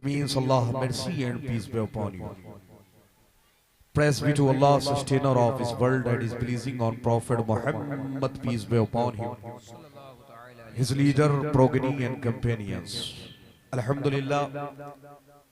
Means Allah, mercy and peace be upon you. Praise be to Allah, sustainer of His world, and is pleasing on Prophet Muhammad, peace be upon him, his leader, progeny, and companions. Alhamdulillah,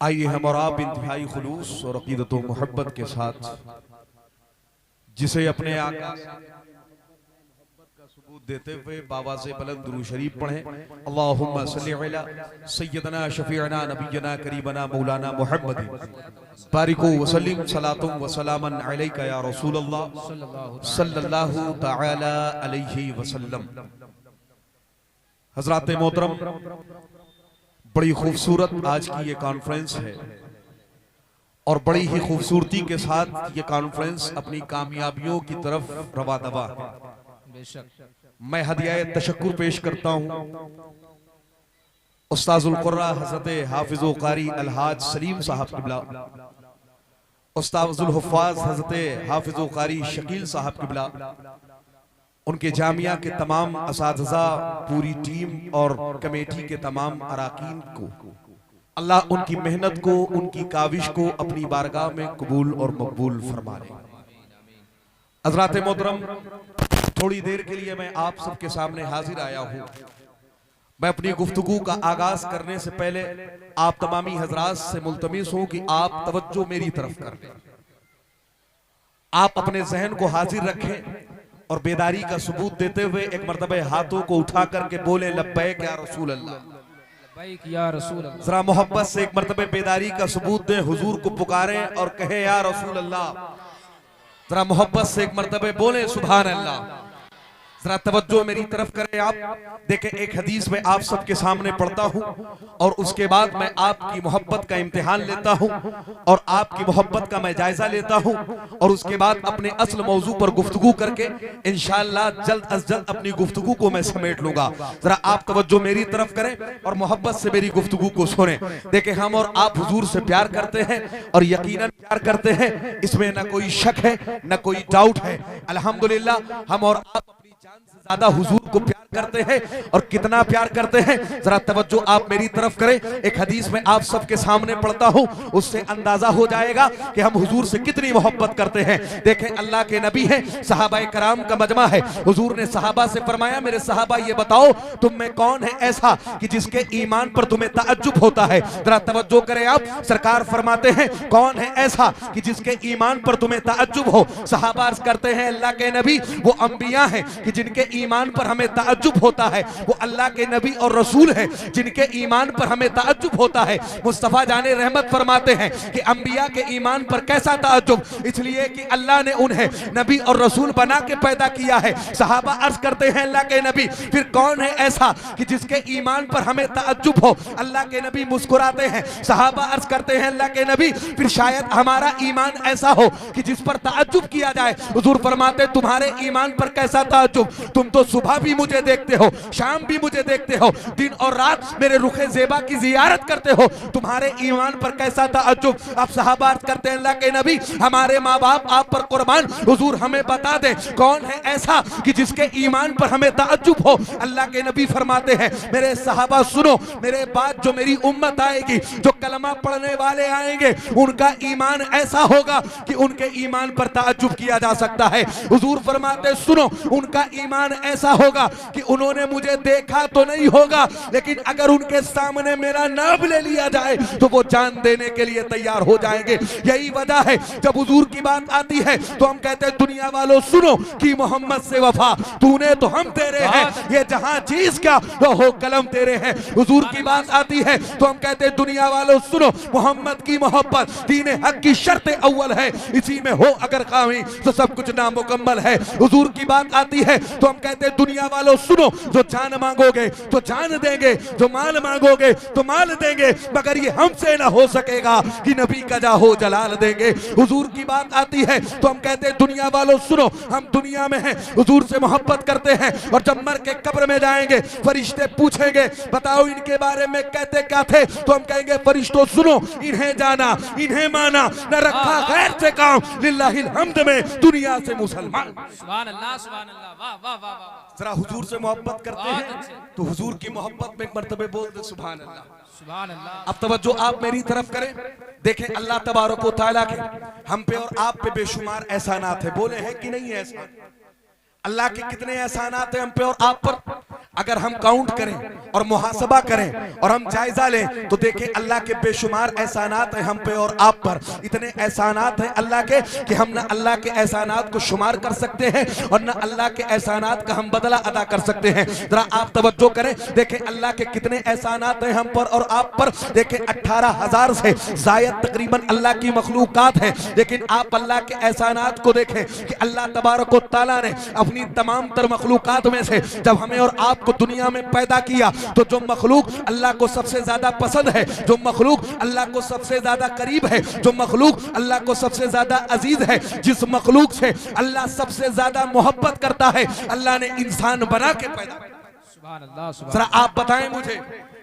आइए हम और आप इंतहाई खुलूस और अकीदत व मोहब्बत के साथ जिसे अपने आका मोहब्बत का सबूत देते हुए बाबा से बुलंद दुरूद शरीफ पढ़ें। अल्लाहुम्मा सल्ली अला सय्यदना शफीअना नबियना करीमना मौलाना मुहम्मद बारिक व सल्लिम सलातुम व सलामन अलैका या रसूल अल्लाह सल्लल्लाहु तआला अलैहि वसल्लम। हज़रात मोहतरम, बड़ी खूबसूरत आज की ये कॉन्फ्रेंस है और बड़ी ही खूबसूरती के साथ ये कॉन्फ्रेंस अपनी कामयाबियों की तरफ रवा दवा है। मैं हदिया तशक्कुर पेश करता हूँ उस्ताजुल कुर्रा हज़रत हाफिज़ो कारी अलहाज सलीम साहब किबला, उस्ताजुल हुफ़्फ़ाज़ हज़रत हाफिज़ो कारी शकील साहब किबला, उनके जामिया के तमाम असातिज़ा, पूरी टीम और कमेटी के तमाम अराकीन को अल्लाह उनकी मेहनत को, उनकी काविश को अपनी बारगाह में कबूल और मकबूल फरमा ले। हज़रात मोहतरम, थोड़ी देर के लिए मैं आप सबके सामने हाजिर आया हूँ। मैं अपनी गुफ्तगू का आगाज करने से पहले आप तमामी हजरात से मुल्तमिस हूँ कि आप तवज्जो मेरी तरफ कर लें। आप अपने जहन को हाजिर रखें और बेदारी का सबूत देते हुए एक मर्तबा हाथों को उठा करके बोले लब्बैक या रसूल अल्लाह। जरा मोहब्बत से एक मर्तबा बेदारी का सबूत दें, हुजूर को पुकारें और कहे या रसूल अल्लाह। जरा मोहब्बत से एक मर्तबा बोले सुभान अल्लाह। जरा तवज्जो मेरी तरफ करें आप। देखें, एक हदीस में आप सबके सामने पढ़ता हूं और उसके बाद मैं आपकी मोहब्बत का इम्तिहान लेता हूं और आपकी मोहब्बत का मैं जायजा लेता हूं और उसके बाद अपने असल मौजू पर गुफ्तगू करके इंशाअल्लाह जल्द अज जल्द अपनी गुफ्तगू को मैं समेट लूंगा। जरा आप तवज्जो मेरी तरफ करें और मोहब्बत से मेरी गुफ्तगू को सुने। देखें, हम और आप हुजूर से प्यार करते हैं और यकीनन प्यार करते हैं, इसमें न कोई शक है न कोई डाउट है। अल्हम्दुलिल्लाह, हम और आप जान से ज्यादा हुजूर को प्यार करते हैं और कितना प्यार करते हैं जरा तवज्जो आप मेरी तरफ करें। एक हदीस में आप सबके सामने पढ़ता हूं, उससे अंदाजा हो जाएगा कि हम हुजूर से कितनी मोहब्बत करते हैं। देखें, अल्लाह के नबी हैं, सहाबाए कराम का मजमा है। हुजूर ने सहाबा से फरमाया, मेरे सहाबा ये बताओ तुम में कौन है ऐसा कि जिसके ईमान पर तुम्हें ताज्जुब होता है। जरा तवज्जो करें आप। सरकार फरमाते हैं, कौन है ऐसा कि जिसके ईमान पर तुम्हें ताज्जुब हो। सहाबा अर्ज करते हैं, अल्लाह के नबी, वो अंबिया हैं कि जिनके ईमान पर हमें ताज्जुब होता है। वो अल्लाह के नबी और रसूल हैं जिनके ईमान पर हमें ताज्जुब होता है। मुस्तफा जाने रहमत फरमाते हैं कि अंबिया के ईमान पर कैसा ताज्जुब, इसलिए कि अल्लाह ने उन्हें नबी और रसूल बना के पैदा किया है। सहाबा अर्ज करते हैं, अल्लाह के नबी, फिर कौन है ऐसा कि जिसके ईमान पर हमें ताज्जुब हो। अल्लाह के नबी मुस्कुराते हैं। सहाबा अर्ज करते हैं, अल्लाह के नबी, फिर शायद हमारा ईमान ऐसा हो कि जिस पर ताज्जुब किया जाए। हुजूर फरमाते, तुम्हारे ईमान पर कैसा ताज्जुब, तुम तो सुबह भी मुझे देखते हो, शाम भी मुझे देखते हो, दिन और रात मेरे रुखे ज़ेबा की जियारत करते हो, तुम्हारे ईमान पर कैसा ताज्जुब। आप सहाबा अर्ज करते हैं, अल्लाह के नबी, हमारे माँ बाप आप पर कुर्बान, हुजूर हमें बता दे कौन है ऐसा कि जिसके ईमान पर हमें ताज्जुब हो। अल्लाह के नबी फरमाते हैं, मेरे सहाबा सुनो, मेरे बाद जो मेरी उम्मत आएगी, जो कलमा पढ़ने वाले आएंगे, उनका ईमान ऐसा होगा कि उनके ईमान पर ताज्जुब किया जा सकता है। हुजूर फरमाते, सुनो, उनका ईमान ईमान ऐसा होगा कि उन्होंने मुझे देखा तो नहीं होगा, लेकिन अगर उनके सामने मेरा नाम ले लिया जाए तो वो जान देने के लिए तैयार हो जाएंगे। यही वजह है जब हुजूर की बात आती है तो हम कहते हैं दुनिया वालों सुनो कि मोहम्मद से वफा तूने तो हम तेरे हैं, ये जहां चीज क्या वो हो कलम तेरे हैं। हुजूर की बात आती है तो हम कहते हैं दुनिया वालों सुनो मोहम्मद की मोहब्बत दीन हक की शर्त अव्वल है, इसी में हो अगर कामी तो सब कुछ नामुकम्मल है। हुजूर की बात आती है तो हम कहते हैं दुनिया वालों सुनो जो जान मांगोगे तो जान देंगे, जो माल मांगोगे तो माल देंगे, मगर ये हमसे ना हो सकेगा कि नबी का जाहो जलाल देंगे। हुजूर की बात आती है तो हम कहते हैं दुनिया वालों सुनो हम दुनिया में हैं, हुजूर से मोहब्बत करते हैं, और जब मर के कब्र में जाएंगे फरिश्ते पूछेंगे बताओ इनके बारे में कहते क्या थे, तो हम कहेंगे फरिश्तों सुनो इन्हें जाना इन्हें माना, न रखा गैर से काम, लिल्लाहिल हम्द में दुनिया से मुसलमान। सुभान अल्लाह, सुभान अल्लाह, वाह वाह वाह वाह। जरा हुजूर से मोहब्बत करते हैं तो हुजूर की मोहब्बत में एक मर्तबे बोल दे सुभान अल्लाह, सुभान अल्लाह। अब तवज्जो आप मेरी तरफ करें, देखें अल्लाह तबारक व तआला के हम पे और आप पे बेशुमार एहसानात है, बोले हैं कि नहीं एहसान? अल्लाह के कितने एहसानात हैं हम पे और आप पर, अगर हम काउंट करें और मुहासबा करें और हम जायजा लें तो देखें अल्लाह के बेशुमार एहसानात हैं हम पे और आप पर। इतने एहसानात हैं अल्लाह के कि हम ना अल्लाह के एहसानात को शुमार कर सकते हैं और ना अल्लाह के एहसानात का हम बदला अदा कर सकते हैं। जरा आप तवज्जो करें, देखें अल्लाह के कितने एहसानात हैं हम पर और आप पर। देखें 18,000 से जायद तकरीबन अल्लाह की मखलूकात है, लेकिन आप अल्लाह के एहसानात को देखें कि अल्लाह तबारक व तआला ने अपनी तमाम तर मखलूकात में से जब हमें और आपको दुनिया में पैदा किया तो जो मखलूक अल्लाह को सबसे ज्यादा पसंद है, जो मखलूक अल्लाह को सबसे ज्यादा करीब है, जो मखलूक अल्लाह को सबसे ज्यादा अजीज है, जिस मखलूक से अल्लाह सबसे ज्यादा मोहब्बत करता है, अल्लाह ने इंसान बना के पैदा किया। सुभान अल्लाह, सुभान। जरा आप बताएं मुझे,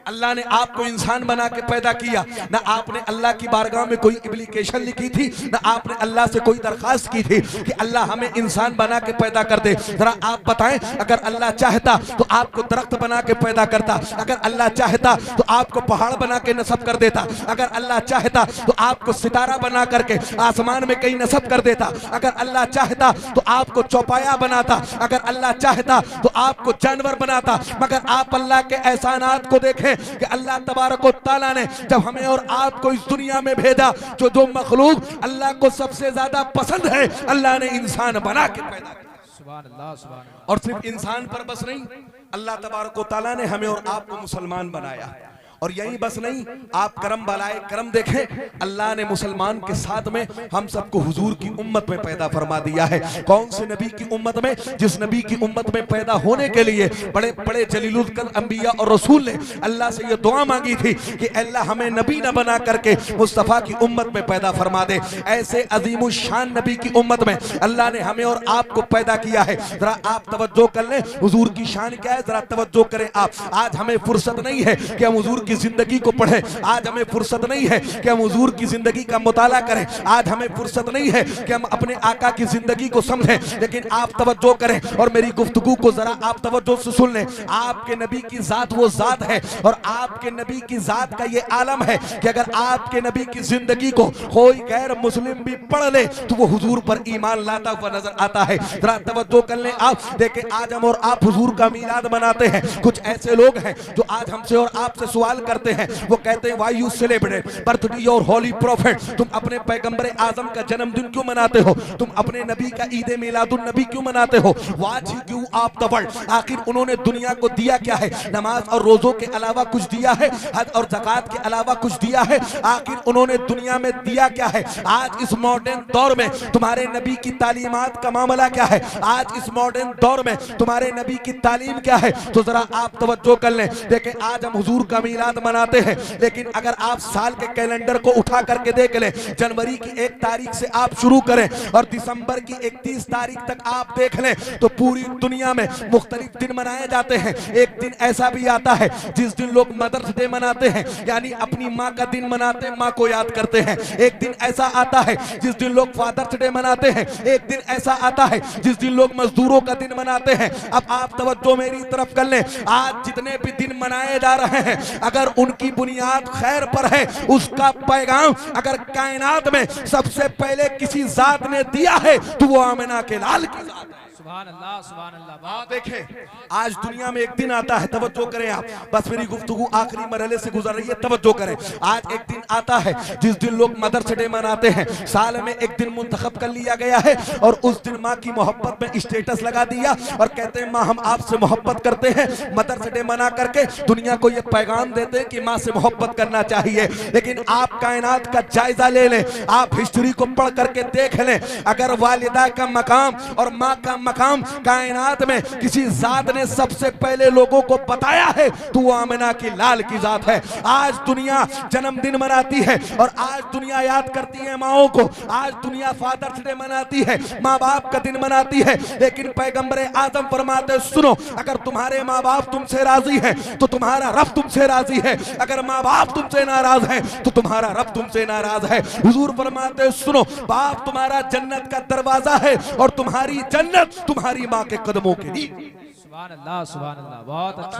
अल्लाह ने आपको इंसान बना के पैदा किया, ना आपने अल्लाह की बारगाह में कोई एप्लीकेशन लिखी थी, ना आपने अल्लाह से कोई दरखास्त की थी कि अल्लाह हमें इंसान बना के पैदा कर दे। जरा आप बताएं अगर अल्लाह चाहता तो आपको दरख्त बना के पैदा करता, अगर अल्लाह चाहता तो आपको पहाड़ बना के नस्ब कर देता, अगर अल्लाह चाहता तो आपको सितारा बना करके आसमान में कहीं नस्ब कर देता, अगर अल्लाह चाहता तो आपको चौपाया बनाता, अगर अल्लाह चाहता तो आपको जानवर बनाता। मगर आप अल्लाह के एहसानात को देखें कि अल्लाह तबारक व तआला ने जब हमें और आपको इस दुनिया में भेजा जो मखलूक अल्लाह को सबसे ज्यादा पसंद है, अल्लाह ने इंसान बना के पैदा किया। सुभान अल्लाह, सुभान अल्लाह। और सिर्फ इंसान पर बस नहीं, अल्लाह तबारक व तआला ने हमें और आपको मुसलमान बनाया। और यही बस नहीं, आप करम बलाए करम देखें, अल्लाह ने मुसलमान के साथ में हम सबको हुजूर की उम्मत में पैदा फरमा दिया है। कौन से नबी की उम्मत में? जिस नबी की उम्मत में पैदा होने के लिए बड़े बड़े जलीलुल कद्र अंबिया और रसूल ने अल्लाह से ये दुआ मांगी थी कि अल्लाह हमें नबी न बना करके मुस्तफ़ा की उम्मत में पैदा फरमा दे। ऐसे अजीमुल शान नबी की उम्मत में अल्लाह ने हमें और आपको पैदा किया है। जरा आप तवज्जो कर लें, हुजूर की शान क्या है, जरा तवज्जो करें आप। आज हमें फुर्सत नहीं है कि हम हुजूर की जिंदगी को पढ़े, आज हमें फुर्सत नहीं है कि हम हुजूर की जिंदगी का मुताला करें, आज हमें फुर्सत नहीं है कि हम अपने आका की जिंदगी को समझें। लेकिन आप तवज्जो करें और मेरी गुफ्तगू को जरा आप तवज्जो से सुन लें। आपके नबी की जात वो जात है और आपके नबी की जात का ये आलम है कि अगर आपके नबी की जिंदगी को कोई गैर मुस्लिम भी पढ़ ले तो वो हुजूर पर ईमान लाता हुआ नजर आता है। जरा तवज्जो कर लें आप, देखें आज हम और आप हुजूर का मीलाद मनाते हैं। कुछ ऐसे लोग हैं जो आज हमसे और आपसे सवाल करते हैं, वो कहते हैं why you celebrate birthday your holy prophet, तुम अपने पैगंबर आजम का जन्मदिन क्यों मनाते हो, तुम अपने नबी का ईद मिलादुन नबी क्यों मनाते हो, वाज ही क्यों आप द वर्ल्ड, आखिर उन्होंने दुनिया को दिया क्या है, नमाज और रोजों के अलावा कुछ दिया है, हज और ज़कात के अलावा कुछ दिया है, आखिर उन्होंने दुनिया में दिया क्या है। आज इस मॉडर्न दौर में तुम्हारे नबी की तालीमात का मामला क्या है, आज इस मॉडर्न दौर में तुम्हारे नबी की तालीम क्या है। तो जरा आप तवज्जो कर लें, देखें आज हम हुजूर का मीलाद मनाते हैं, लेकिन अगर आप साल के कैलेंडर को उठा करके देख लें, जनवरी की 1 तारीख से आप शुरू करें और दिसंबर की 31 तारीख तक आप देख लें तो पूरी दुनिया में मुख्तलिफ दिन मनाए जाते हैं। एक दिन ऐसा भी आता है जिस दिन लोग मदर्स डे मनाते हैं, यानी अपनी माँ का दिन मनाते हैं, माँ को याद करते हैं। एक दिन ऐसा आता है जिस दिन लोग फादर्स डे मनाते हैं, एक दिन ऐसा आता है जिस दिन लोग मजदूरों का दिन मनाते हैं। अब आप तवज्जो मेरी तरफ कर लें, आज जितने भी दिन मनाए जा रहे हैं अगर उनकी बुनियाद खैर पर है, उसका पैगाम अगर कायनात में सबसे पहले किसी जात ने दिया है तो वो आमिना के लाल की जात है। सुभान अल्लाह बहुत देखें आज दुनिया में एक दिन आता है, तवज्जो करें आप, बस मेरी गुफ्तगू आखिरी मरहले से गुजर रही है, तवज्जो करें। आज एक दिन आता है जिस दिन लोग मदर्स डे मनाते हैं, साल में एक दिन मुंतखब कर लिया गया है और उस दिन माँ की मोहब्बत में स्टेटस लगा दिया और कहते हैं माँ हम आपसे मोहब्बत करते हैं। मदर्स डे मना करके दुनिया को ये पैगाम देते हैं कि माँ से मोहब्बत करना चाहिए। लेकिन आप कायनात का जायजा ले लें, आप हिस्ट्री को पढ़ करके देख लें, अगर वालिदा का मकाम और माँ का मकाम कायनात में किसी जात ने सबसे पहले लोगों को बताया है तो वो आमिना की लाल की जात है। आज दुनिया जन्मदिन मनाती है और आज दुनिया याद करती है माओ को, आज दुनिया फादर्स डे मनाती है, माँ बाप का दिन मनाती है। लेकिन पैगंबर आजम फरमाते सुनो, अगर तुम्हारे माँ बाप तुमसे राजी है तो तुम्हारा रब तुमसे राजी है, अगर माँ बाप तुमसे नाराज है तो तुम्हारा रब तुमसे नाराज है। हुजूर फरमाते सुनो, बाप तुम्हारा जन्नत का दरवाजा है और तुम्हारी जन्नत तुम्हारी माँ के कदमों के नीचे। सुभान अल्लाह बहुत अच्छा।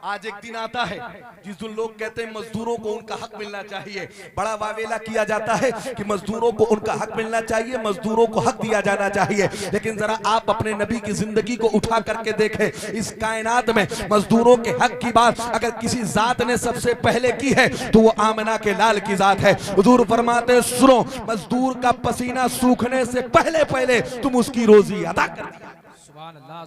आज एक दिन आता है जिस दिन लोग कहते हैं मजदूरों को उनका हक मिलना चाहिए, बड़ा वावेला किया जाता है कि मजदूरों को उनका हक मिलना चाहिए, मजदूरों को हक दिया जाना चाहिए। लेकिन जरा आप अपने नबी की जिंदगी को उठा करके देखें, इस कायनात में मजदूरों के हक की बात अगर किसी जात ने सबसे पहले की है तो वो आमिना के लाल की जात है। हुजूर फरमाते सुनो, मजदूर का पसीना सूखने से पहले पहले तुम उसकी रोजी अदा कर दिया। सुभान अल्लाह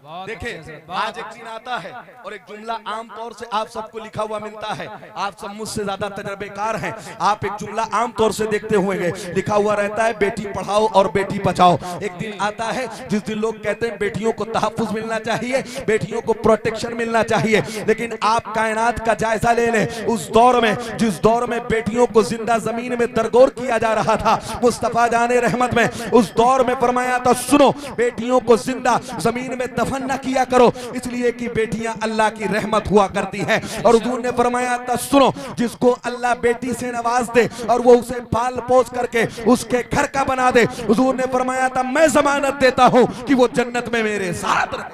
बहुत। देखें आज एक दिन आता है और एक जुमला आम तौर से आप सबको लिखा हुआ मिलता है, आप सब मुझसे ज्यादा तजर्बेकार हैं, आप एक जुमला आम तौर से देखते हुए लिखा हुआ रहता है बेटी पढ़ाओ और बेटी बचाओ। एक दिन आता है जिस दिन लोग कहते हैं बेटियों को तहफ्फुज मिलना चाहिए, बेटियों को प्रोटेक्शन मिलना चाहिए। लेकिन आप कायनात का जायजा ले लें, उस दौर में जिस दौर में बेटियों को जिंदा जमीन में दरगोर किया जा रहा था, मुस्तफा जाने रहमत में उस दौर में फरमाया था सुनो, बेटियों को जिंदा जमीन में दफन न किया करो, इसलिए कि बेटियां अल्लाह की रहमत हुआ करती हैं। और हुजूर ने फरमाया था सुनो, जिसको अल्लाह बेटी से नवाज दे और वो उसे पाल पोस करके उसके घर का बना दे, हुजूर ने फरमाया था मैं जमानत देता हूं कि वो जन्नत में मेरे साथ रहे।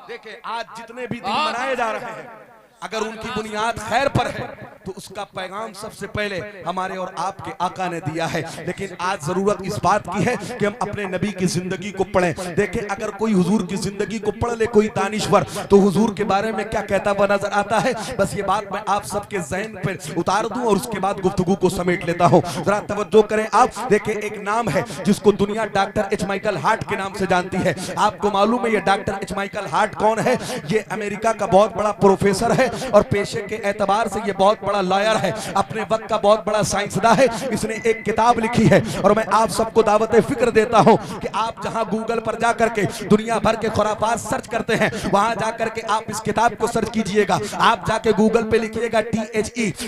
देखिए आज जितने भी दिन मनाए जा रहे हैं, अगर उनकी बुनियाद खैर पर है तो उसका पैगाम सबसे पहले हमारे और आपके आका ने दिया है। लेकिन आज जरूरत इस बात की है कि हम अपने नबी की जिंदगी को पढ़ें। देखें अगर कोई हुजूर की जिंदगी को पढ़ ले कोई दानिश्वर, तो हुजूर के बारे में क्या कहता हुआ नजर आता है। बस ये बात मैं आप सबके ज़हन पे उतार दूं और उसके बाद गुफ्तगू को समेट लेता हूं। जरा तवज्जो करें आप। देखें एक नाम है जिसको दुनिया डॉक्टर एच माइकल हार्ट के नाम से जानती है। आपको मालूम है ये डॉक्टर एच माइकल हार्ट कौन है? ये अमेरिका का बहुत बड़ा प्रोफेसर है और पेशे के एतबार से ये बहुत बड़ा लॉयर है, अपने वक्त का बहुत बड़ा साइंसदा है। इसने एक किताब लिखी है और मैं आप सबको दावत फिक्र देता हूं कि आप जहां गूगल पर जाकर के दुनिया भर के खुराफात सर्च करते हैं, वहां जाकर के आप इस किताब को सर्च कीजिएगा। आप जाके गूगल पे लिखिएगा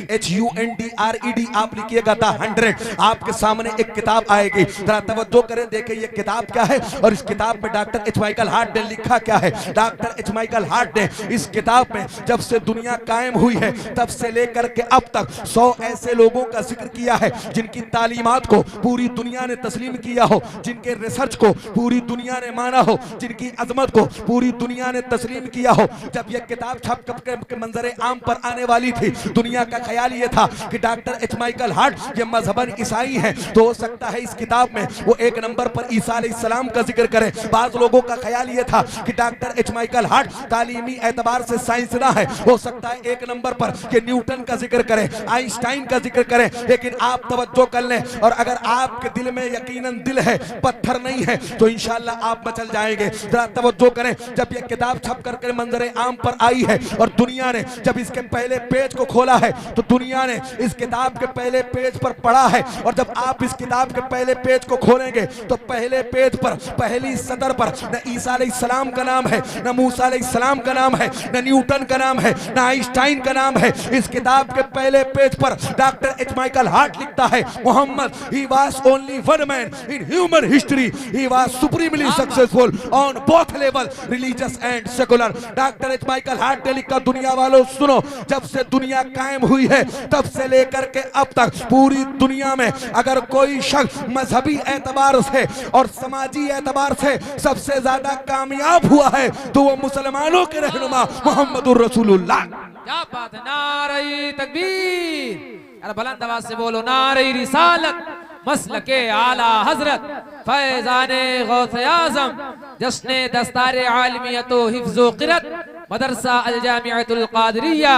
THEHUNDRED, आप लिखिएगा द 100, आपके सामने एक किताब आएगी। जरा तवज्जो करें, देखें ये किताब क्या है और इस किताब में डॉक्टर एच माइकल हार्ट ने लिखा क्या है। डॉक्टर एच माइकल हार्ट ने इस किताब में जब से दुनिया कायम हुई है तब से लेकर के अब तक 100 ऐसे लोगों का जिक्र किया है जिनकी तालीमात को पूरी दुनिया ने तस्लीम किया हो, जिनके रिसर्च को पूरी दुनिया ने माना हो, जिनकी अजमत को पूरी दुनिया ने तस्लीम किया हो। जब यह किताब छप के मंजरे आम पर आने वाली थी, दुनिया का ख्याल यह था कि डॉक्टर एच माइकल हार्ट ये मजहबन ईसाई है तो हो सकता है इस किताब में वो एक नंबर पर ईसा अलैहिस्सलाम का जिक्र करें। बाज लोगों का ख्याल यह था कि डॉक्टर एच माइकल हार्ट तालीमी एतबार से साइंसदा है, हो सकता है एक नंबर पर कि न्यूटन का जिक्र करें, आइंस्टाइन का जिक्र करें। लेकिन आप तवज्जो कर लें और अगर आपके दिल में यकीनन दिल है, पत्थर नहीं है, तो इंशाअल्लाह आप मचल जाएंगे। जरा तवज्जो करें, जब यह किताब छप करके मंजरे आम पर आई है और दुनिया ने जब इसके पहले पेज को खोला है तो दुनिया ने इस किताब के पहले पेज पर पढ़ा है। और जब आप इस किताब के पहले पेज को खोलेंगे तो पहले पेज पर पहली सतर पर न ईसा अलैहिस्सलाम का नाम है, न मूसा अलैहिस्सलाम का नाम है, न न्यूटन का नाम है, न आइंस्टाइन का नाम है। इस किताब के पहले पेज पर डॉक्टर एच माइकल हार्ट लिखता है Muhammad he was only one man in human history, he was supremely successful on both level religious and secular. Doctor H Michael Hart ने लिखा दुनिया वालों सुनो, जब से दुनिया कायम हुई है तब से लेकर के अब तक पूरी दुनिया में अगर कोई शख्स मजहबी एतबार से और समाजी एतबार से सबसे ज्यादा कामयाब हुआ है तो वो मुसलमानों के रहनुमा मोहम्मदुर रसूलुल्लाह। क्या बात है, नारे तकबीर, अरे बुलंद आवाज से बोलो नारे रिसालत, मसलके आला हजरत। फैजाने गौसे आज़म जश्ने दस्तारे आलमियत व हिफ्ज़ व क़िरत मदरसा अल जामिअतुल क़ादिरिया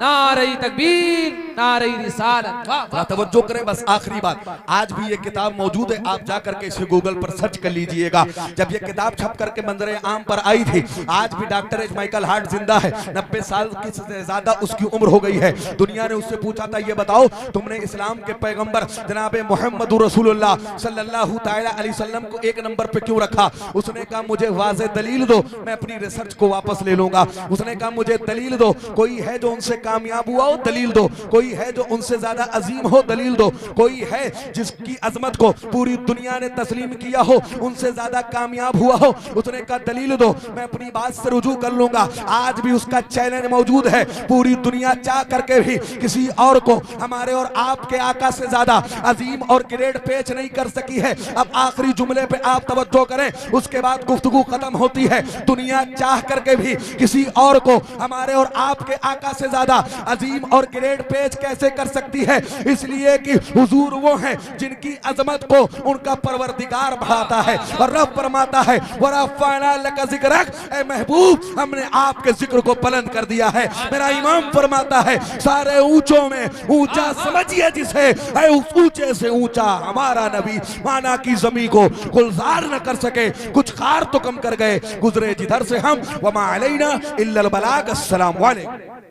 नारे तकबीर नारे रिसालत। वाह तवज्जो करें, बस आखिरी बात, आज भी ये किताब मौजूद है, आप जा करके इसे गूगल पर सर्च कर लीजिएगा। जब ये किताब छप करके मंजरे आम पर आई थी, आज भी डॉक्टर एच माइकल हार्ट जिंदा है, 90 साल की से ज्यादा उसकी उम्र हो गई है। दुनिया ने उससे पूछा था, ये बताओ तुमने इस्लाम के पैगंबर जनाब मोहम्मद रसूलुल्लाह सल्लल्लाहु तआला अलैहि वसल्लम को एक नंबर पे क्यों रखा? उसने कहा मुझे वाज़े दलील दो, मैं अपनी रिसर्च को वापस ले लूंगा। उसने कहा मुझे दलील दो, कोई है जो उनसे कामयाब हुआ हो, दलील दो, कोई है जो उनसे ज्यादा अजीम हो, दलील दो, कोई है जिसकी अजमत को पूरी दुनिया ने तस्लीम किया हो, उनसे ज्यादा कामयाब हुआ हो। उसने कहा दलील दो, मैं अपनी बात से रुजू कर लूंगा। आज भी उसका चैलेंज मौजूद है, पूरी दुनिया चाह करके भी किसी और को हमारे और आपके आका से ज्यादा अजीम और ग्रेड पेश नहीं कर सकी है। अब आखिरी जुमले पे आप तवज्जो करें, उसके बाद गुफ्तगू खत्म होती है। दुनिया चाह करके भी किसी और को हमारे और आपके आका से ज्यादा अजीम और ग्रेड पेश कैसे कर सकती है? इसलिए कि हुजूर वो हैं जिनकी अजमत को उनका परवरदिगार बढ़ाता है और रब फरमाता है वरफ़अना लका ज़िक्रक, ए महबूब हमने आपके जिक्र को बुलंद कर दिया है। मेरा इमाम फरमाता है सारे ऊंचों में ऊंचा समझिए जिसे, है उस ऊंचे से ऊंचा हमारा नबी। माना की जमी को गुलजार न कर सके, कुछ खार तो कम कर गए, गुजरे जिधर से हम, वमा अलैना इल्लल बलाग। अस्सलाम वालेकुम।